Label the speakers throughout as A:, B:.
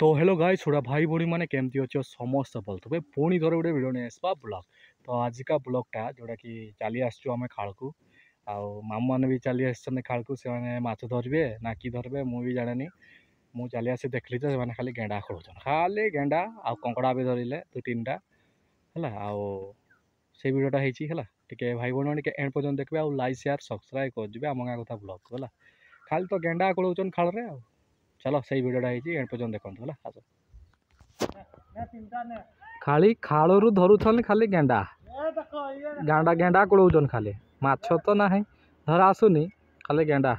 A: तो hello guys छोड़ा भाई भौणी मैंने केमती अच्छे समस्त बोलते पुणी थोड़े गोटे भिडियो नहीं आसवा ब्लॉग तो आजिका ब्लॉगटा जोटा कि चली आसचु आम खाल को मामू मैंने भी चली आसने खाल को से माछ धरवे ना कि धरवे मुझे जाने मुझे चली आसी देखली तो से खाली गेंडा खोलुन खाली गेंडा आ कंकड़ा भी धरले दु तीन टा है से भिडियोटा है टे भाई भौणी मैंने एंड पर्यटन देखिए आ लाइक शेयर सब्सक्राइब कर आम गाँ कथा ब्लॉग को है खाली तो गेंडा खोलुन खाल रे चलो सही भिडियोटा है एंड पर्यटन देखते है आस खाली खालू धरुन खाली गेंडा गेंडा गेंडा कुड़ौन खाली माछ तो ना धरा आसुनी खाली गेंडा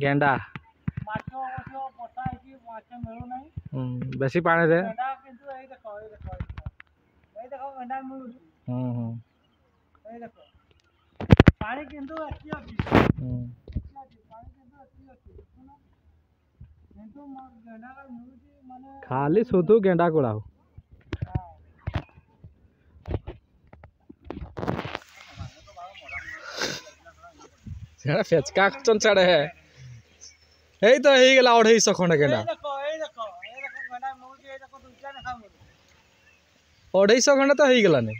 A: गेंडा बेसी पानी रे खाली शुधु गेंडा कुड़ा फेचका छाड़े है तो हो गला 250 खंडे गेंडा 250 खंडे तो हो गलानी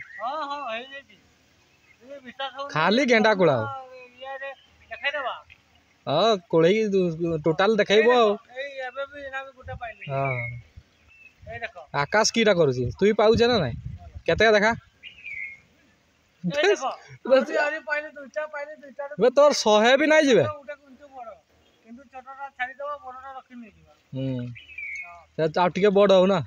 A: खाली गेंडा कुड़ा हाँ कोड़े टोटाल देखेब आकाश कीटा कर तु पाऊे ना ना केते देखा तोर 100 भी नहीं जीवे बड़ हो ना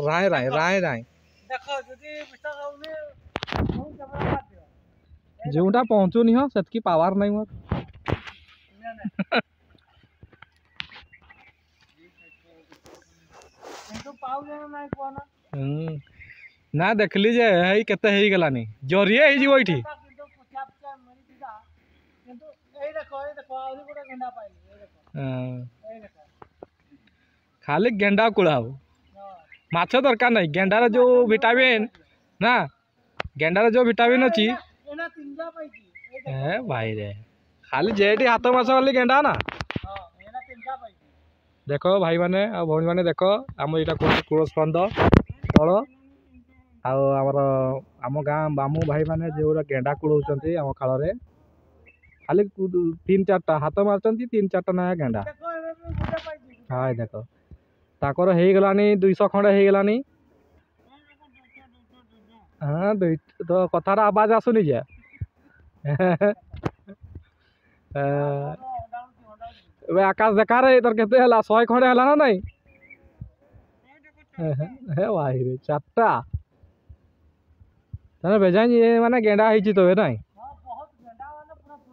A: राय राय राय राय जोटा पहुँचुनी हो से पावर नहीं मोर ना देखली जे है केते हे गलानी जरिए हे जीवो इठी खाली गेंडा कुड़ाओ माछ दरकार नहीं गेंडार जो विटामिन ना गेंडार जो विटामिन अच्छी भाई रे खाली जेटी हाथ माछ खाली गेंडा ना देखो भाई माने आ भौणी माने देखो आम यहाँ कुलस्कंद तल आम गाँ मामू भाई माने जो गेंडा कुड़ौं आम खाल खाली 3-4 हाथ मार्च 3-4 ना गेंडा हाँ देख ताकर हो गलानी 200 खंडे हो गलानी हाँ तो कथार आवाज आसुनी जे आकाश देखा रे तोर केते 100 खंडे है ना नहीं हे भाई रे 4टा तेरे बेजान ये माने गेंडा है तो ना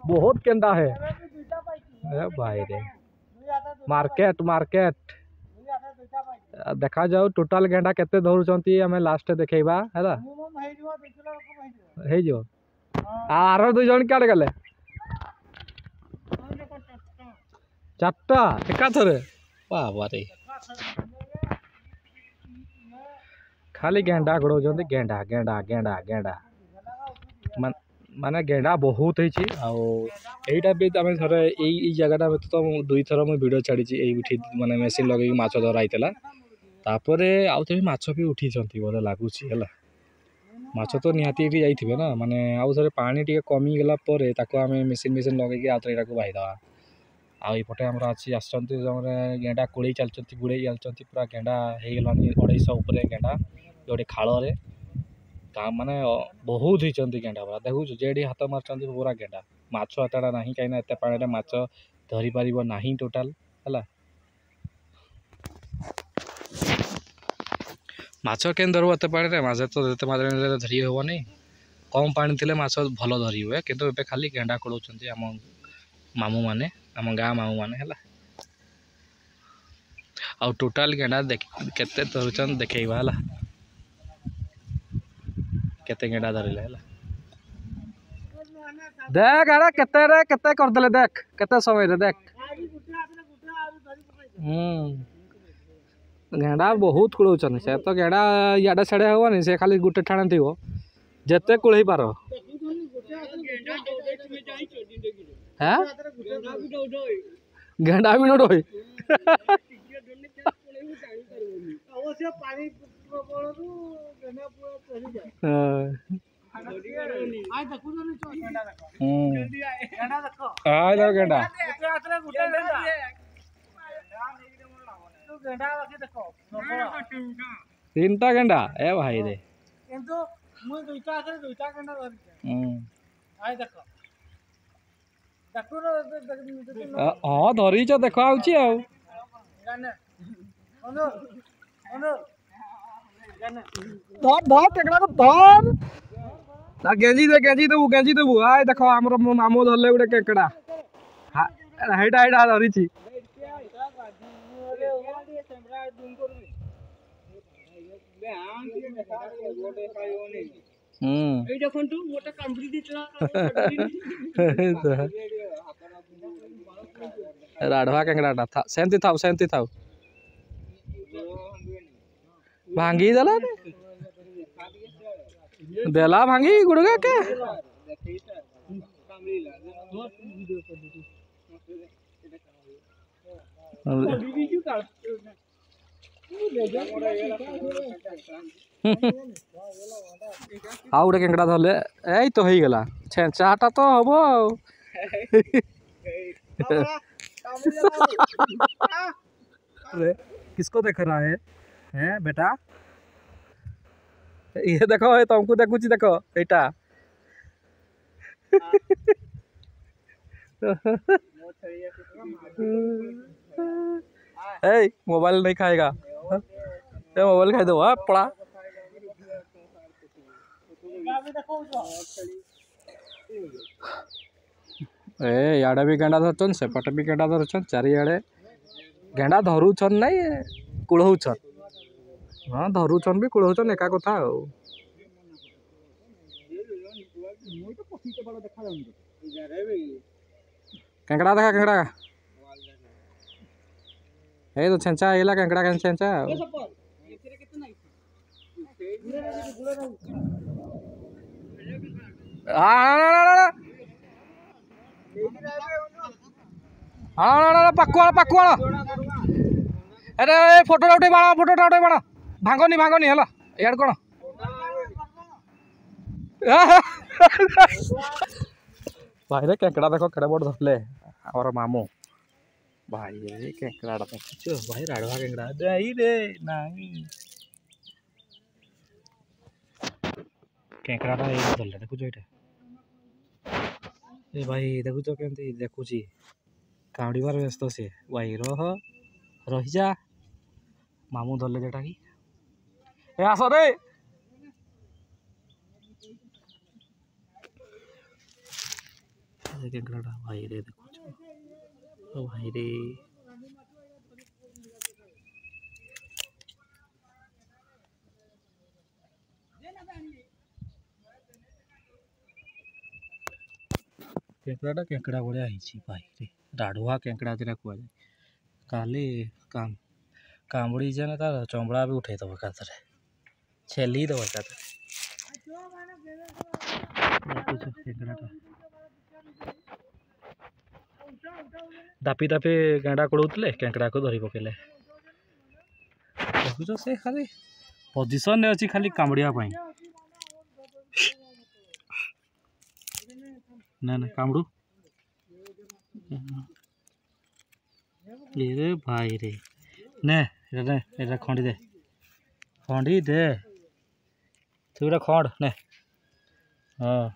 A: बहुत गेंडा है भाई रे मार्केट मार्केट देखा जाऊ टोटाल गेंडा केते धरुचंती हमें लास्ट देखेबा हैला हे जो आरो 2 जन काट गले 4टा एका थरे बाबा रे खाली गेंडा गुड़ौं गेंडा गेंडा गेंडा गेंडा माने गेंडा बहुत होईटा भी आम थे यही जगह तो 2 थर मुझे वीडियो छाड़ी माने मेसीन लगे माछ धराई तापर आउ थे माछ भी उठी बोले लगुच है माछ तो निहाती जाइए ना माने आउ थे पानी टी कमीगला आम मेसीन मेसीन लगे आउ थे बाहीदे आईपटे आम गेंडा कोड़े चलती गुड़े चलती पूरा गेंडा हो गलानी 250 उपर गेंडा गोटे खाल माने बहुत होती गेंडा पूरा देखु जेडी हाथ मार्च पूरा गेंडा माछ एतटा ना कहीं एत पानी माछ धरी पार ना टोटाल है माछ के धरु एत पानी माछ तो धरी हेनी कम पानी थे माछ भल धरी हुए किंतु ए खाली गेंडा कोड़ौं आम मामू माने आम गाँ मामू माने है आ टोटाल गेंडा केते धरुचन देखा है केते गेंडा धरले है देख अरे केते रे केते करदेले देख केते समय रे देख गेंडा बहुत कुड़ौन से तो गेंडा इे साड़े हेनी से खाली गोटे ठाणे थी जिते कुड़े पार गेंडा भी नोट होई गेंडा तीन टा गेंडा ए भाई रे हाँ धरीच देख आउची गेंजी देबू आय देख आमर मामू धरले गोटे केकड़ा हेटा हेटा धरी राढ़वा केंगड़ा था सेमती था भांगी देला भांगी गुड़गा के आ गोटे केंगड़ा धरले ए तो हो गला छेंचाटा तो हम किसको देख रहा है हैं बेटा ये देखो ये तुमको देखुची देखो एटा ए मोबाइल नहीं खाएगा ये मोबाइल खाई दो पड़ा ए याडे भी गेंडा धरछन सेपटे भी गेंडा धरछन चारियाडे गेंडा धरुछन नहीं कुड़ौछन हाँ धरुछन भी कुड़ौछन एका कथा केंकड़ा देखा केंकड़ा ए तो छेंचा आइला केंकड़ा के छेंचा पकुआ अरे फोटो उठे बाण भांगनी है यार कौन भाई रे केंकड़ा देख केड़े बड़ धरले आमर मामू भाई रे केंकड़ा देखु भाई राढ़वा केंकड़ा रे नहीं केंकड़ा धरले देखु ये भाई देखुच के देखुची काउड़ीबार व्यस्त सी भाई रही जा मामू धरले जेटा कि ए आस रे केंकड़ा भाई रे देखुच भाई रे केंकड़ा केंकड़ा भाया भाई रे राढ़ुआ केंकड़ा जो कह काली कामुड़ी जे तार चमड़ा भी उठे दब एका छेली दब एका दापी दापी गेंडा कड़ौले केंकड़ा को धरी पकेले देखुच से खाली पोजिशन अच्छी खाली कामुड़िया ना कामड़ू ये भाई रे ने खंडी दे तू गोटे खंड ने हाँ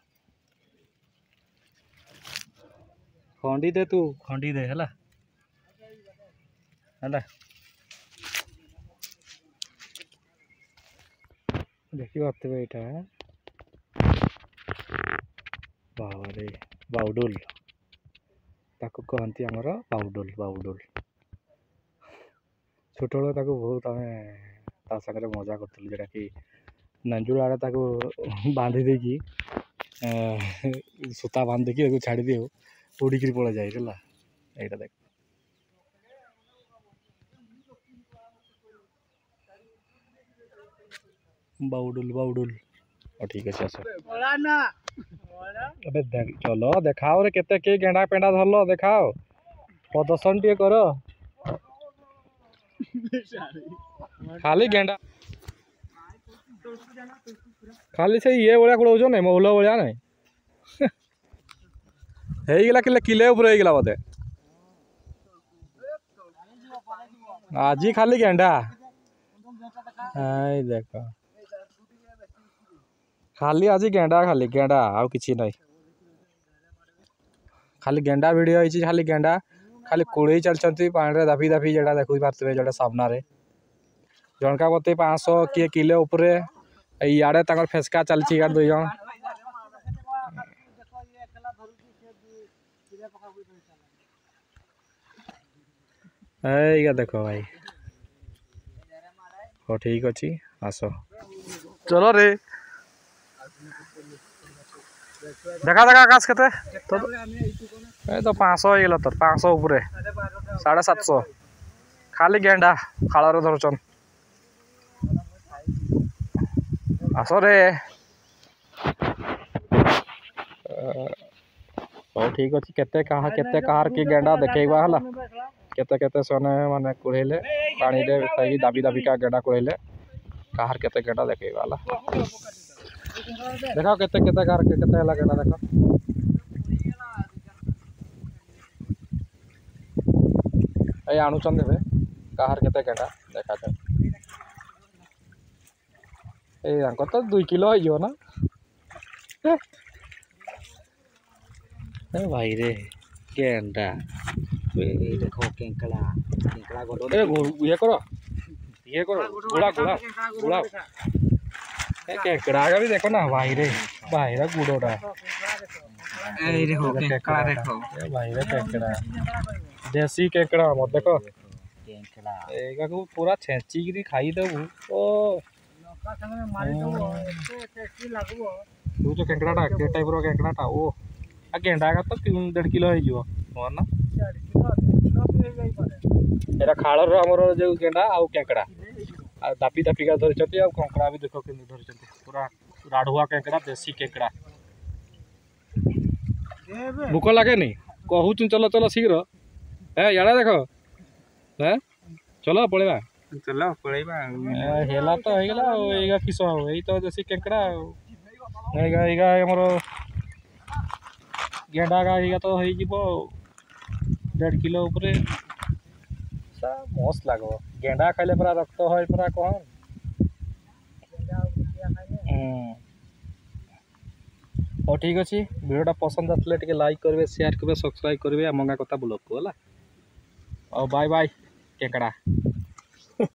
A: खंडी दे तू खंडी दे है देखिए यहाँ बाबरे बाउडुल ताको कहती आमर बाउडुल छोट बेले बहुत आम सागर मजा करूँ जोटा कि नांजुल आड़े बांधी देकी सूता बांध देकी छाड़ी दियो उड़िक पड़ा जाए यहाँ देख बाउडुल ठीक अच्छे आस अबे चलो देखाओ रे केते के गेंडा पेंडा धरलो देखाओ प्रदर्शन टे कर खाली गेंडा खाली से ये भाया कौच ना महुल भाया ना होगला किले होगला बोधे आज खाली गेंडा देख खाली आज गेंडा खाली गेंडा आउ किछि नहीं खाली गेंडा भिड़ होती खाली गेंडा खाली कूड़े चलती पानी दाफी दाफी जेटा देखु पारे जो सामने जनका प्रति 500 किए किले उपरे इे फेसका चलती यार 2 जन देख भाई हो ठीक अच्छी आस चलो रे देखा देखा आकाश के तो 500 होगा तो 500 उपरे 750 खाली गेंडा खाल धरचन आस रे हो ठीक अच्छे केते कहार की गेंडा देखा है केते केते सोने माने कुड़ेले पानी रे दाबी दाबी का गेंडा कुड़ेले कहार केते गेंडा देखा देखा केते केते कहार केते हला गेंडा देखा ए आणुचन देबे कहार केते गेंडा देखा जाए ए तो 2 किलो हो ना ए भाई रे गेंडा देखो केंकड़ा केंकड़ा गोडो ये करो गुड़ा गुड़ा गुड़ा ए केंकड़ा का भी देखो ना भाई रे गुड़ोड़ा ए देखो केंकड़ा देखो ए भाई रे केंकड़ा देसी केंकड़ा मत देखो केंकड़ा एगा को पूरा छेची गिरी खाई देबू ओ मारी देबो एते टेस्टी लागबो तू तो केंकड़ाटा के टाइप रो केंकड़ाटा ओ आ गेंडा का तो 1.5 किलो हो जिवो हो ना 1.5 किलो भी जाई पारे एरा खाळ रो हमर जो गेंडा आ केंकड़ा आ दापी दापी का धरचती आ कंकड़ा भी देखो के धरचती पूरा राढ़ुआ केंकड़ा देसी केंकड़ा भूख लगे नहीं कहू चलो चलो शीघ्र ए याडा देखो हैं चलो पळेबा चलो पळेबा हेला तो हेगला एगा किसो एई तो देसी केंकड़ा एगा एगा हमरो गेंडा का एगा तो होई जिवो 1.5 किलो ऊपर सा मस्त लागो गेंडा खाइले पूरा रक्त होय पूरा कोन और ठीक अच्छे वीडियोटा पसंद आसले टिके लाइक करेंगे शेयर करेंगे सब्सक्राइब करेंगे मंगा कथा ब्लॉग को है और बाय बाय केंकड़ा।